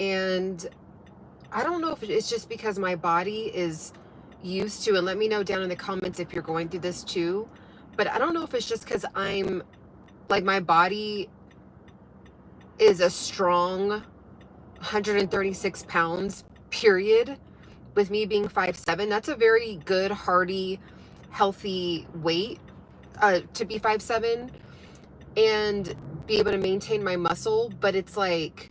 And I don't know if it's just because my body is used to, and let me know down in the comments if you're going through this too, but I don't know if it's just because I'm like, my body is a strong 136 pounds, period, with me being 5'7". That's a very good, hearty, healthy weight to be 5'7" and be able to maintain my muscle. But it's like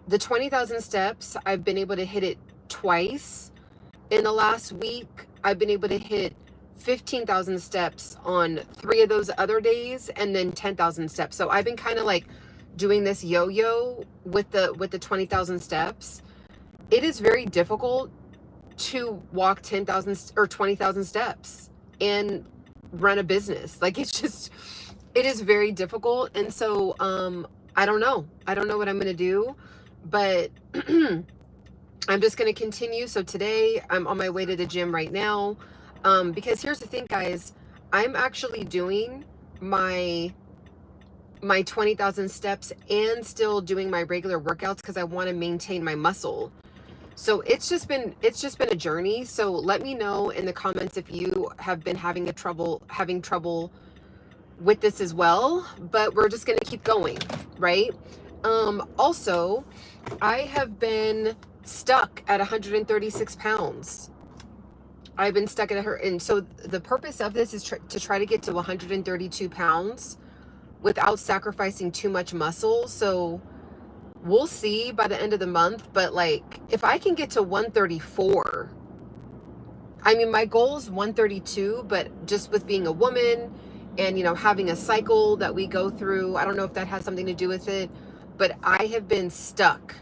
the 20,000 steps, I've been able to hit it twice. In the last week, I've been able to hit 15,000 steps on 3 of those other days, and then 10,000 steps. So I've been kind of like doing this yo-yo with the 20,000 steps. It is very difficult to walk 10,000 or 20,000 steps and run a business. Like, it is very difficult. And so I don't know what I'm gonna do, but I'm just going to continue. So today I'm on my way to the gym right now, because here's the thing, guys. I'm actually doing my 20,000 steps and still doing my regular workouts because I want to maintain my muscle. So it's just been a journey. So let me know in the comments if you have been having trouble with this as well, but we're just going to keep going, right? Also, I have been stuck at 136 pounds. I've been stuck at her, and so the purpose of this is to try to get to 132 pounds without sacrificing too much muscle. So we'll see by the end of the month, but like, if I can get to 134, I mean, my goal is 132, but just with being a woman and, you know, having a cycle that we go through, I don't know if that has something to do with it, but I have been stuck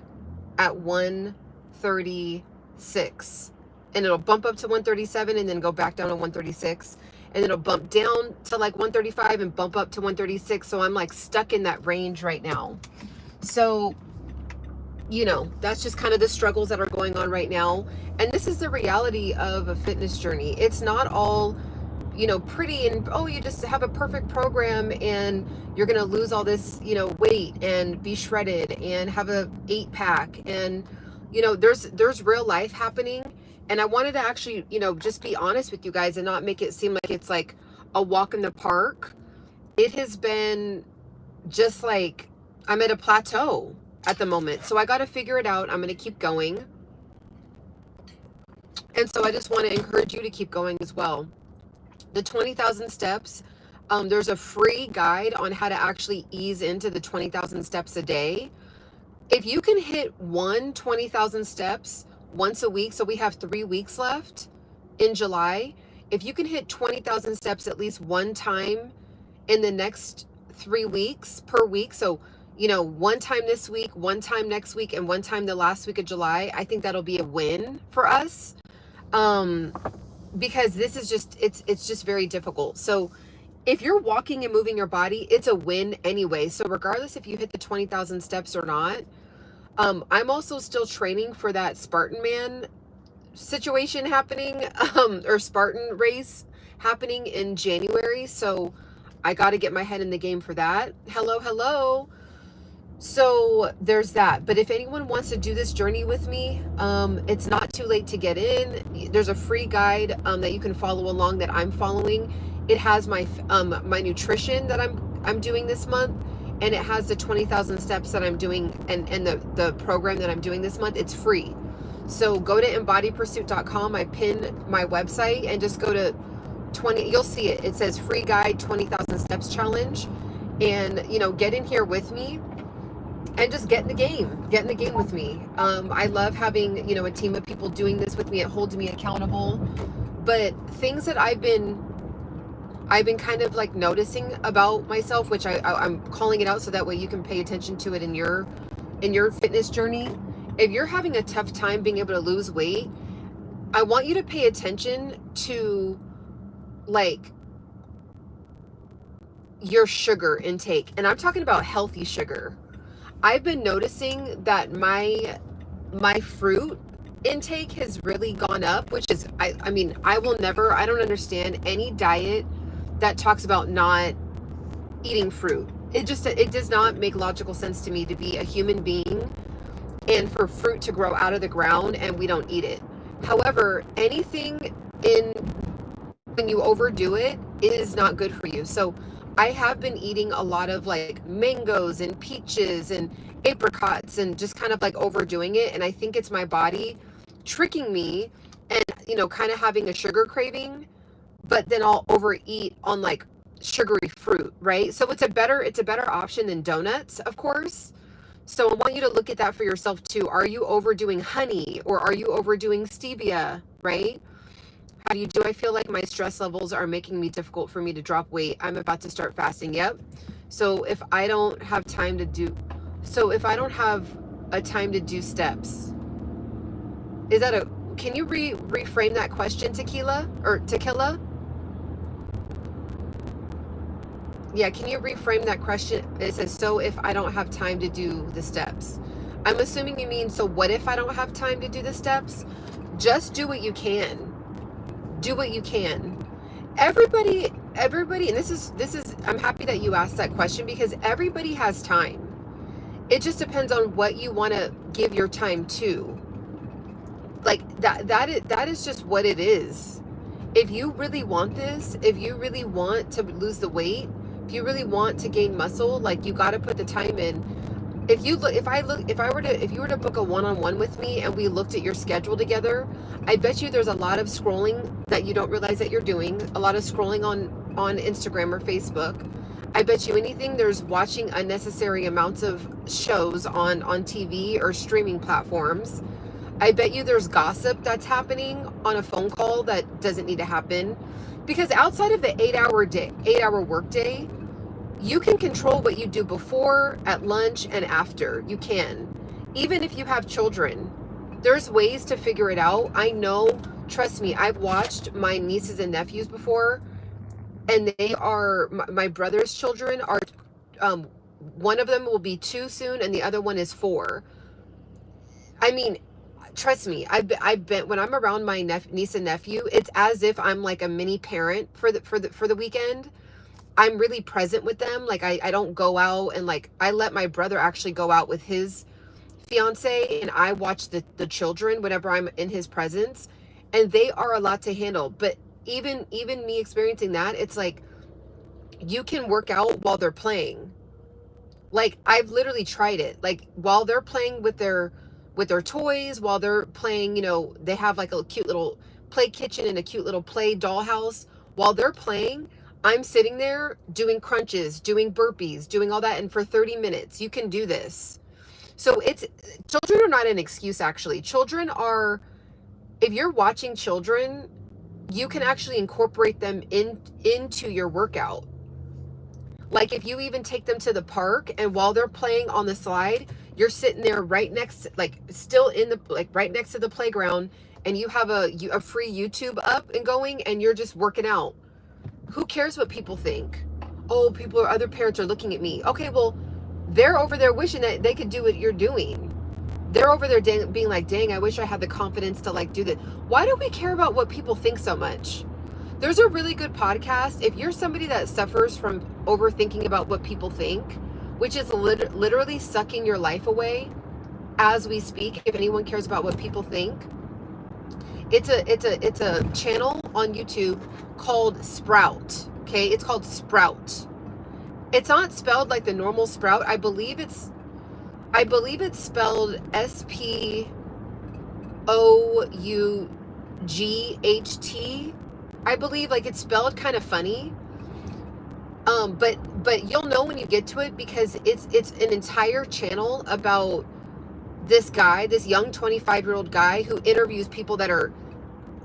at 136, and it'll bump up to 137 and then go back down to 136, and then it'll bump down to like 135 and bump up to 136. So I'm like stuck in that range right now. So, you know, that's just kind of the struggles that are going on right now. And this is the reality of a fitness journey. It's not all, you know, pretty and, oh, you just have a perfect program and you're going to lose all this, you know, weight and be shredded and have a 8-pack. And, you know, there's real life happening. And I wanted to actually, you know, just be honest with you guys and not make it seem like it's like a walk in the park. It has been just like, I'm at a plateau at the moment. So I got to figure it out. I'm going to keep going. And so I just want to encourage you to keep going as well. The 20,000 steps, there's a free guide on how to actually ease into the 20,000 steps a day. If you can hit 20,000 steps once a week, so we have 3 weeks left in July. If you can hit 20,000 steps at least one time in the next 3 weeks per week, so, you know, one time this week, one time next week, and one time the last week of July, I think that'll be a win for us. Because this is just, it's just very difficult. So if you're walking and moving your body, it's a win anyway. So regardless if you hit the 20,000 steps or not, I'm also still training for that Spartan Man situation happening, or Spartan race happening in January. So I got to get my head in the game for that. Hello. So there's that. But if anyone wants to do this journey with me, it's not too late to get in. There's a free guide that you can follow along that I'm following. It has my my nutrition that I'm doing this month, and it has the 20,000 steps that I'm doing, and the program that I'm doing this month. It's free. So go to embodypursuit.com. I pinned my website and just go to 20. You'll see it. It says free guide 20,000 steps challenge, and, you know, get in here with me. And just get in the game with me. I love having, you know, a team of people doing this with me. It holds me accountable. But things that I've been kind of like noticing about myself, which I'm calling it out so that way you can pay attention to it in your fitness journey. If you're having a tough time being able to lose weight, I want you to pay attention to like your sugar intake. And I'm talking about healthy sugar. I've been noticing that my fruit intake has really gone up, which is, I mean, I don't understand any diet that talks about not eating fruit. It does not make logical sense to me to be a human being and for fruit to grow out of the ground and we don't eat it. However, anything in when you overdo it is not good for you. So I have been eating a lot of like mangoes and peaches and apricots and just kind of like overdoing it. And I think it's my body tricking me and, you know, kind of having a sugar craving, but then I'll overeat on like sugary fruit, right? So it's a better option than donuts, of course. So I want you to look at that for yourself too. Are you overdoing honey or are you overdoing stevia, right? How do you do? I feel like my stress levels are making me difficult for me to drop weight. I'm about to start fasting. Yep. So if I don't have a time to do steps, is that can you reframe that question, Tequila? Yeah, can you reframe that question? It says, so if I don't have time to do the steps. I'm assuming you mean, so what if I don't have time to do the steps? Just do what you can. Do what you can. Everybody, and this is, I'm happy that you asked that question because everybody has time. It just depends on what you want to give your time to. Like that is just what it is. If you really want this, if you really want to lose the weight, if you really want to gain muscle, like you got to put the time in. If you were to book a one-on-one with me and we looked at your schedule together, I bet you there's a lot of scrolling that you don't realize that you're doing, a lot of scrolling on Instagram or Facebook. I bet you anything there's watching unnecessary amounts of shows on TV or streaming platforms. I bet you there's gossip that's happening on a phone call that doesn't need to happen. Because outside of the 8-hour workday, you can control what you do before, at lunch, and after. You can. Even if you have children, there's ways to figure it out. I know, trust me, I've watched my nieces and nephews before, and they are, my brother's children are, one of them will be 2 soon, and the other one is 4. I mean, trust me, I've been when I'm around my niece and nephew, it's as if I'm like a mini parent for the weekend. I'm really present with them. Like I don't go out and like I let my brother actually go out with his fiance and I watch the children whenever I'm in his presence, and they are a lot to handle. But even me experiencing that, it's like you can work out while they're playing. Like I've literally tried it. Like while they're playing with their toys, while they're playing, you know, they have like a cute little play kitchen and a cute little play dollhouse. While they're playing, I'm sitting there doing crunches, doing burpees, doing all that. And for 30 minutes, you can do this. So children are not an excuse, actually. Children are, if you're watching children, you can actually incorporate them into your workout. Like if you even take them to the park and while they're playing on the slide, you're sitting there right next, like still in the, like right next to the playground, and you have a free YouTube up and going and you're just working out. Who cares what people think? Oh, other parents are looking at me. Okay, well, they're over there wishing that they could do what you're doing. They're over there being like, dang, I wish I had the confidence to like do that. Why do we care about what people think so much? There's a really good podcast. If you're somebody that suffers from overthinking about what people think, which is literally sucking your life away as we speak, if anyone cares about what people think, it's a channel on YouTube called Sprout. Okay, it's called Sprout. It's not spelled like the normal Sprout. I believe it's spelled SPOUGHT. I believe, like it's spelled kind of funny. But you'll know when you get to it because it's an entire channel about this guy, this young 25-year-old guy who interviews people that are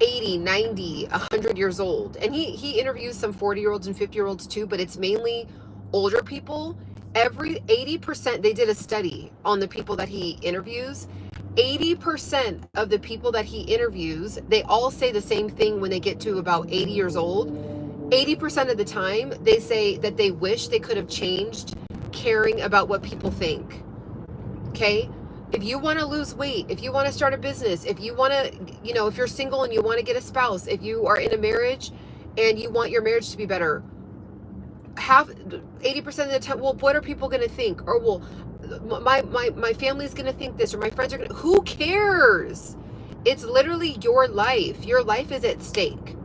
80, 90, 100 years old. And he interviews some 40-year-olds and 50-year-olds too, but it's mainly older people. 80%, they did a study on the people that he interviews. 80% of the people that he interviews, they all say the same thing when they get to about 80 years old. 80% of the time, they say that they wish they could have changed caring about what people think. Okay? If you want to lose weight, if you want to start a business, if you want to, you know, if you're single and you want to get a spouse, if you are in a marriage and you want your marriage to be better, 80% of the time, well, what are people going to think? Or, well, my family's gonna think this, or my friends are gonna, who cares? It's literally your life. Your life is at stake.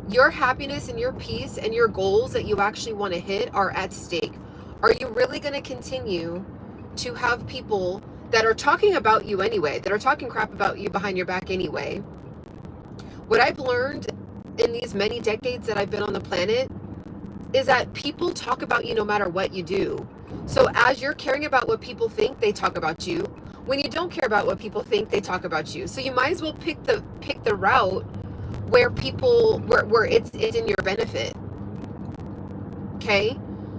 Your happiness and your peace and your goals that you actually want to hit are at stake. Are you really going to continue to have people that are talking about you anyway, that are talking crap about you behind your back anyway? What I've learned in these many decades that I've been on the planet is that people talk about you no matter what you do. So as you're caring about what people think, they talk about you. When you don't care about what people think, they talk about you. So you might as well pick the route where people, where it's in your benefit. Okay?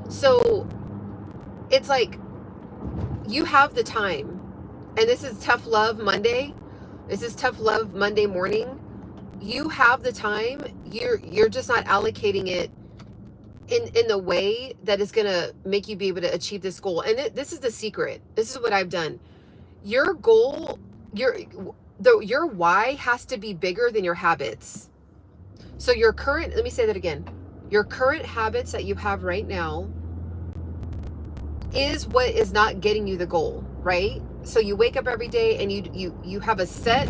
So it's like, you have the time. And this is Tough Love Monday. This is Tough Love Monday morning. You have the time. You're just not allocating it in the way that is going to make you be able to achieve this goal. And this is the secret. This is what I've done. Your goal, your why has to be bigger than your habits. So your current, let me say that again. Your current habits that you have right now is what is not getting you the goal, right? So you wake up every day and you have a set,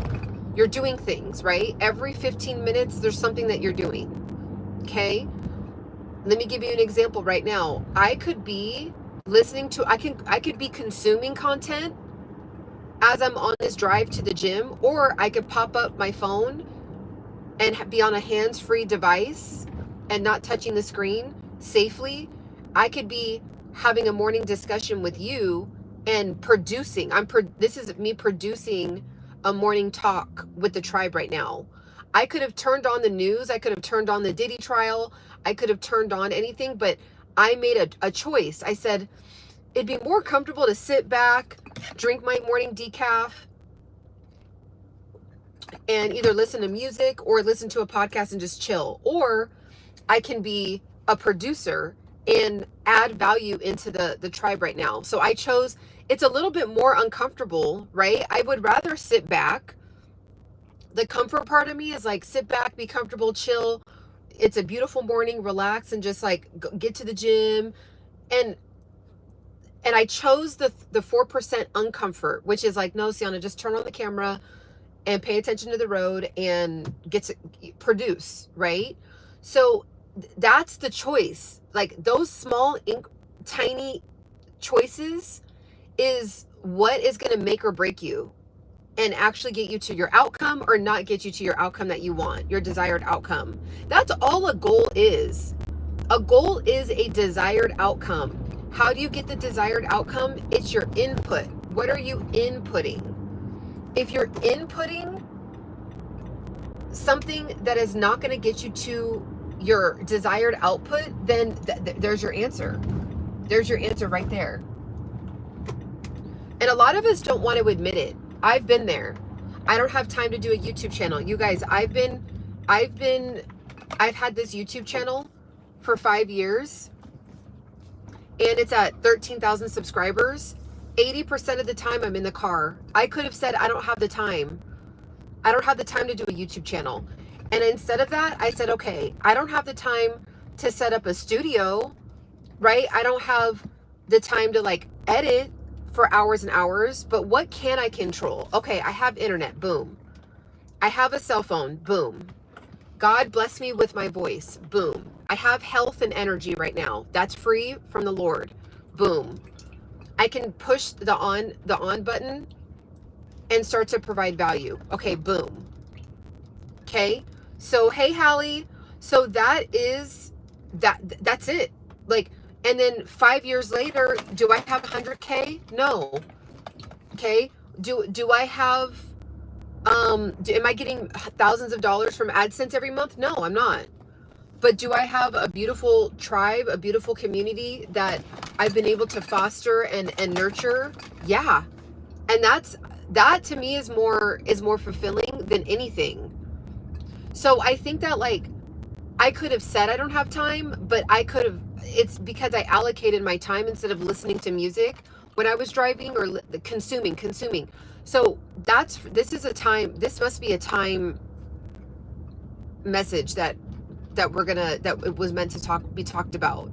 you're doing things, right? Every 15 minutes, there's something that you're doing. Okay? Let me give you an example right now. I could be listening to, I could be consuming content as I'm on this drive to the gym, or I could pop up my phone and be on a hands-free device and not touching the screen safely. I could be having a morning discussion with you and producing. This is me producing a morning talk with the tribe right now. I could have turned on the news. I could have turned on the Diddy trial. I could have turned on anything, but I made a choice. I said, it'd be more comfortable to sit back, drink my morning decaf, and either listen to music or listen to a podcast and just chill. Or I can be a producer and add value into the tribe right now. So I chose, it's a little bit more uncomfortable, right? I would rather sit back. The comfort part of me is like, sit back, be comfortable, chill. It's a beautiful morning, relax, and just like get to the gym. And I chose the 4% uncomfort, which is like, no, Ciana, just turn on the camera and pay attention to the road and get to produce, right? So that's the choice. Like those small, tiny choices is what is going to make or break you and actually get you to your outcome or not get you to your outcome that you want, your desired outcome. That's all a goal is. A goal is a desired outcome. How do you get the desired outcome? It's your input. What are you inputting? If you're inputting something that is not going to get you to your desired output, then there's your answer. There's your answer right there. And a lot of us don't want to admit it. I've been there. I don't have time to do a YouTube channel. You guys, I've had this YouTube channel for 5 years and it's at 13,000 subscribers. 80% of the time I'm in the car. I could have said, I don't have the time. I don't have the time to do a YouTube channel. And instead of that, I said, okay, I don't have the time to set up a studio, right? I don't have the time to like edit for hours and hours, but what can I control? Okay, I have internet, boom. I have a cell phone, boom. God bless me with my voice, boom. I have health and energy right now. That's free from the Lord, boom. I can push the on button and start to provide value. Okay, boom. Okay, so hey, Hallie. So that's it. Like, and then 5 years later, do I have 100K? No. Okay. Do I have, am I getting thousands of dollars from AdSense every month? No, I'm not. But do I have a beautiful tribe, a beautiful community that I've been able to foster and nurture? Yeah. And that to me is more fulfilling than anything. So I think that like, I could have said I don't have time, but it's because I allocated my time instead of listening to music when I was driving or consuming. So this must be a time message that it was meant to be talked about.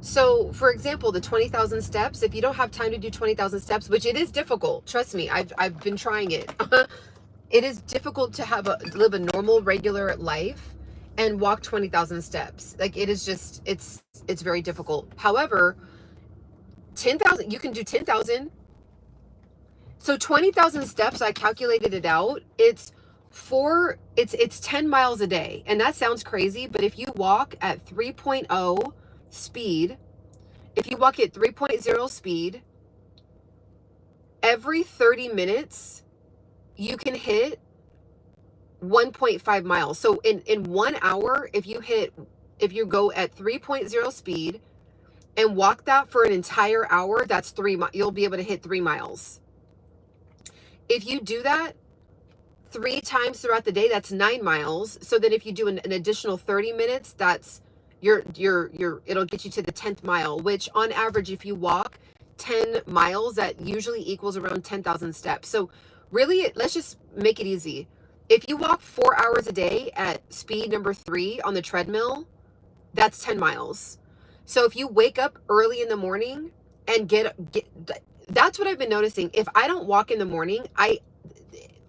So for example, the 20,000 steps, if you don't have time to do 20,000 steps, which it is difficult, trust me, I've been trying it. It is difficult to live a normal, regular life and walk 20,000 steps. Like it is just, it's very difficult. However, 10,000, you can do 10,000. So 20,000 steps, I calculated it out. It's 10 miles a day. And that sounds crazy, but if you walk at 3.0 speed, if you walk at 3.0 speed, every 30 minutes, you can hit 1.5 miles. So in 1 hour, if you go at 3.0 speed and walk that for an entire hour, that's you'll be able to hit 3 miles. If you do that 3 times throughout the day, that's 9 miles. So then if you do an additional 30 minutes, that's it'll get you to the 10th mile, which on average, if you walk 10 miles, that usually equals around 10,000 steps. So really, let's just make it easy. If you walk 4 hours a day at speed number 3 on the treadmill, that's 10 miles. So if you wake up early in the morning and that's what I've been noticing. If I don't walk in the morning,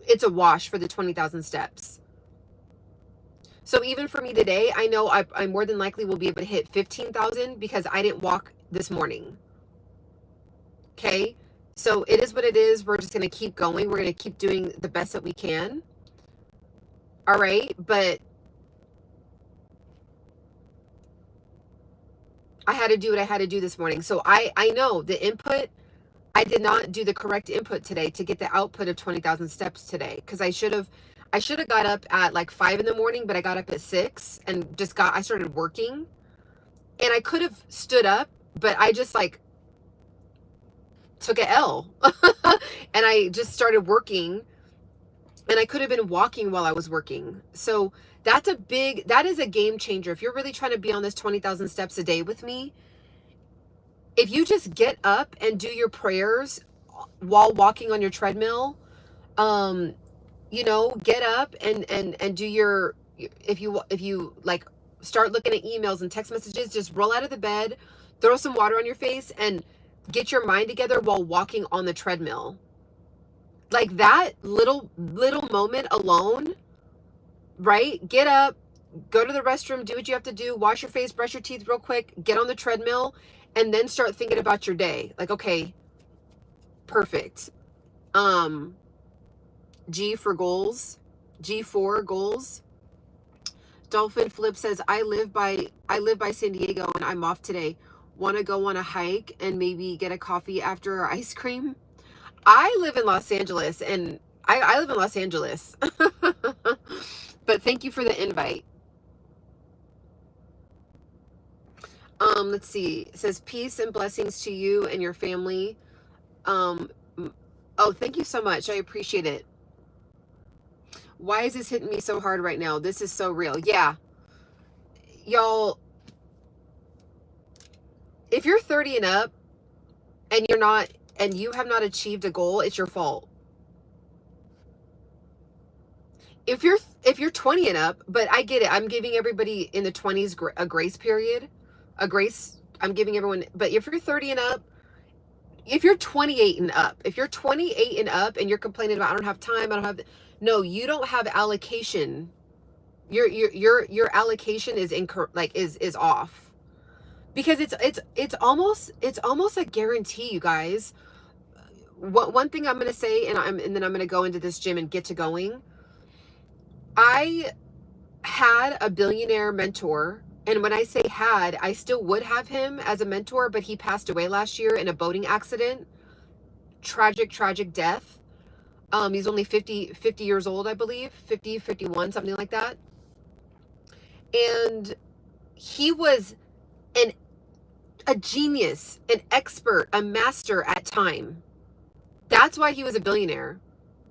it's a wash for the 20,000 steps. So even for me today, I know I more than likely will be able to hit 15,000 because I didn't walk this morning. Okay. So it is what it is. We're just going to keep going. We're going to keep doing the best that we can. All right. But I had to do what I had to do this morning. So I know the input, I did not do the correct input today to get the output of 20,000 steps today. Because I should have got up at like 5 in the morning, but I got up at 6 and I started working. And I could have stood up, but I just like took a L and I just started working, and I could have been walking while I was working. So that is a game changer. If you're really trying to be on this 20,000 steps a day with me, if you just get up and do your prayers while walking on your treadmill, get up and do your, if you like start looking at emails and text messages, just roll out of the bed, throw some water on your face and get your mind together while walking on the treadmill. Like that little moment alone, right? Get up, go to the restroom, do what you have to do, wash your face, brush your teeth real quick, get on the treadmill, and then start thinking about your day. Like, okay, perfect. G4 goals. Dolphin Flip says, I live by San Diego and I'm off today. Want to go on a hike and maybe get a coffee after our ice cream? I live in Los Angeles, and I live in Los Angeles. But thank you for the invite. Let's see. It says peace and blessings to you and your family. Oh, thank you so much. I appreciate it. Why is this hitting me so hard right now? This is so real. Yeah. Y'all, if you're 30 and up and you have not achieved a goal, it's your fault. If you're 20 and up, but I get it. I'm giving everybody in the 20s a grace period. I'm giving everyone, but if you're 30 and up, if you're 28 and up, and you're complaining about, I don't have time, no, you don't have allocation. Your allocation is is off, because it's almost a guarantee, you guys. One thing I'm going to say, and then I'm going to go into this gym and get to going. I had a billionaire mentor, and when I say had, I still would have him as a mentor, but he passed away last year in a boating accident. Tragic death. He's only 50 years old, I believe, 50, 51, something like that. And he was a genius, an expert, a master at time. That's why he was a billionaire.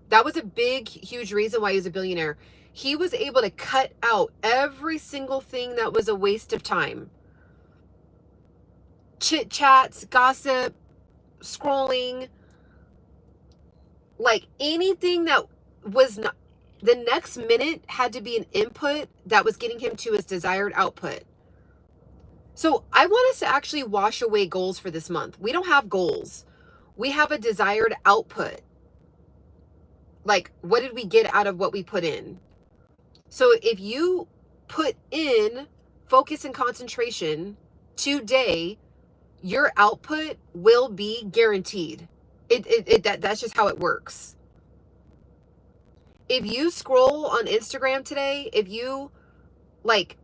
That was a big, huge reason why he was a billionaire. He was able to cut out every single thing that was a waste of time. Chit chats, gossip, scrolling, like anything that was not, the next minute had to be an input that was getting him to his desired output. So I want us to actually wash away goals for this month. We don't have goals. We have a desired output. Like, what did we get out of what we put in? So if you put in focus and concentration today, your output will be guaranteed. That's just how it works. If you scroll on Instagram today, if you like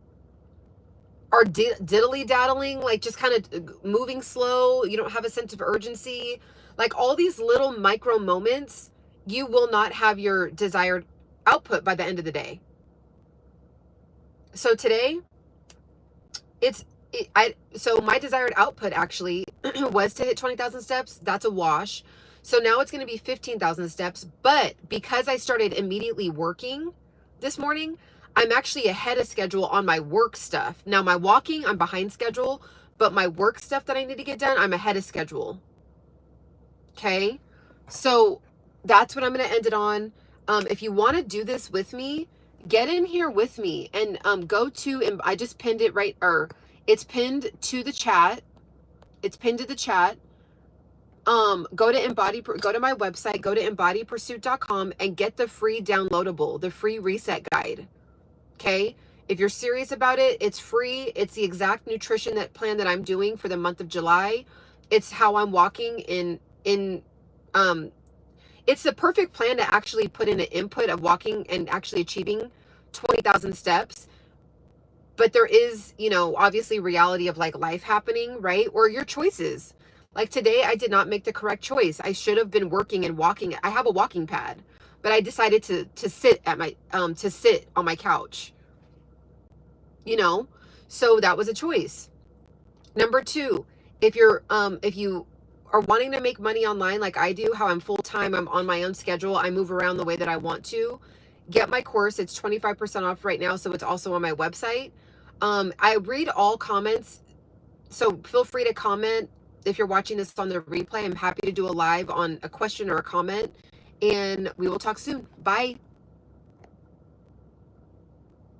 are diddly daddling, like just kind of moving slow, you don't have a sense of urgency, like all these little micro moments, you will not have your desired output by the end of the day. So today, so my desired output actually was to hit 20,000 steps. That's a wash. So now it's going to be 15,000 steps. But because I started immediately working this morning, I'm actually ahead of schedule on my work stuff. Now my walking, I'm behind schedule, but my work stuff that I need to get done, I'm ahead of schedule. Okay. So that's what I'm going to end it on. If you want to do this with me, get in here with me and go to, I just pinned it right, or it's pinned to the chat. It's pinned to the chat. Go to my website, go to embodypursuit.com and get the free downloadable, the free reset guide. Okay. If you're serious about it, it's free. It's the exact nutrition plan that I'm doing for the month of July. It's how I'm walking it's the perfect plan to actually put in an input of walking and actually achieving 20,000 steps. But there is, obviously reality of like life happening, right? Or your choices. Like today, I did not make the correct choice. I should have been working and walking. I have a walking pad, but I decided to sit on my couch, so that was a choice. Number 2, if you are wanting to make money online like I do, how I'm full-time, I'm on my own schedule, I move around the way that I want to, get my course. It's 25% off right now, so it's also on my website. I read all comments, so feel free to comment. If you're watching this on the replay, I'm happy to do a live on a question or a comment, and we will talk soon. Bye.